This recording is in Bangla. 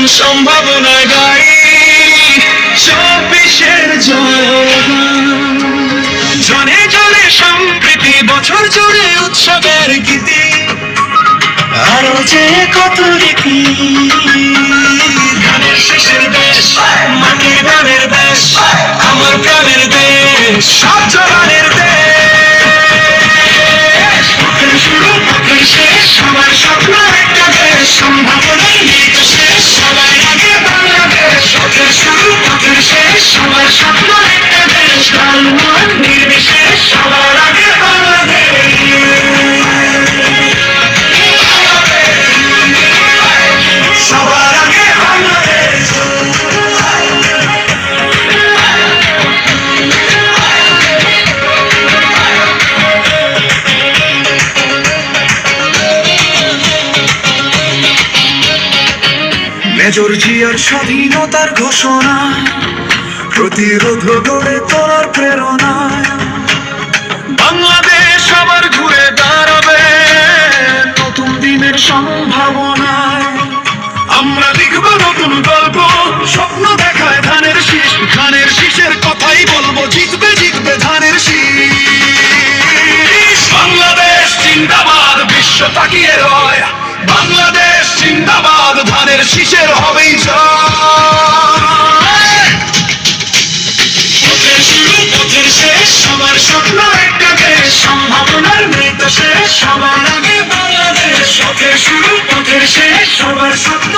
সম্ভাবনা গাই 24-এর জয়গান। জনে জনে সম্প্রীতি, বছর জুড়ে উৎসবের গীতি, আরো যে কত রীতি। ধানের শেষের দেশ, মাটির গানের দেশ, আমার প্রাণের দেশ, সব জবানের দেশ। পথের শুরু পথের শেষ, সবার স্বপ্ন একটা দেশ, সম্ভাবনার নিহিত শেষ, সবার আগে বাংলাদেশ। পথের শুরু পথের শেষ, সবার স্বপ্ন একটা দেশ, কাল মন নির্বিশেষ, সবার আগে বাংলাদেশ। সবার আগে বাংলাদেশ। মেজর জিয়ার স্বাধীনতার ঘোষণা, প্রতিরোধ গড়ে তোলার প্রেরণা। বাংলাদেশ আবার ঘুরে দাঁড়াবে নতুন দিনের সম্ভাবনায়। আমরা লিখব নতুন গল্প, স্বপ্ন দেখায় ধানের শীষ, ধানের শীষের কথাই বলবো, জিতবে জিতবে ধানের শীষ। বাংলাদেশ জিন্দাবাদ, বিশ্ব তাকিয়ে রয়, বাংলাদেশ জিন্দাবাদ, ধানের শীষের হবেই জয়। পথের শুরু পথের শেষ, সবার স্বপ্ন একটা দেশ, সম্ভাবনার মৃত শেষ, সবার আগে বাংলাদেশ। পথের শুরু পথের শেষ, সবার স্বপ্ন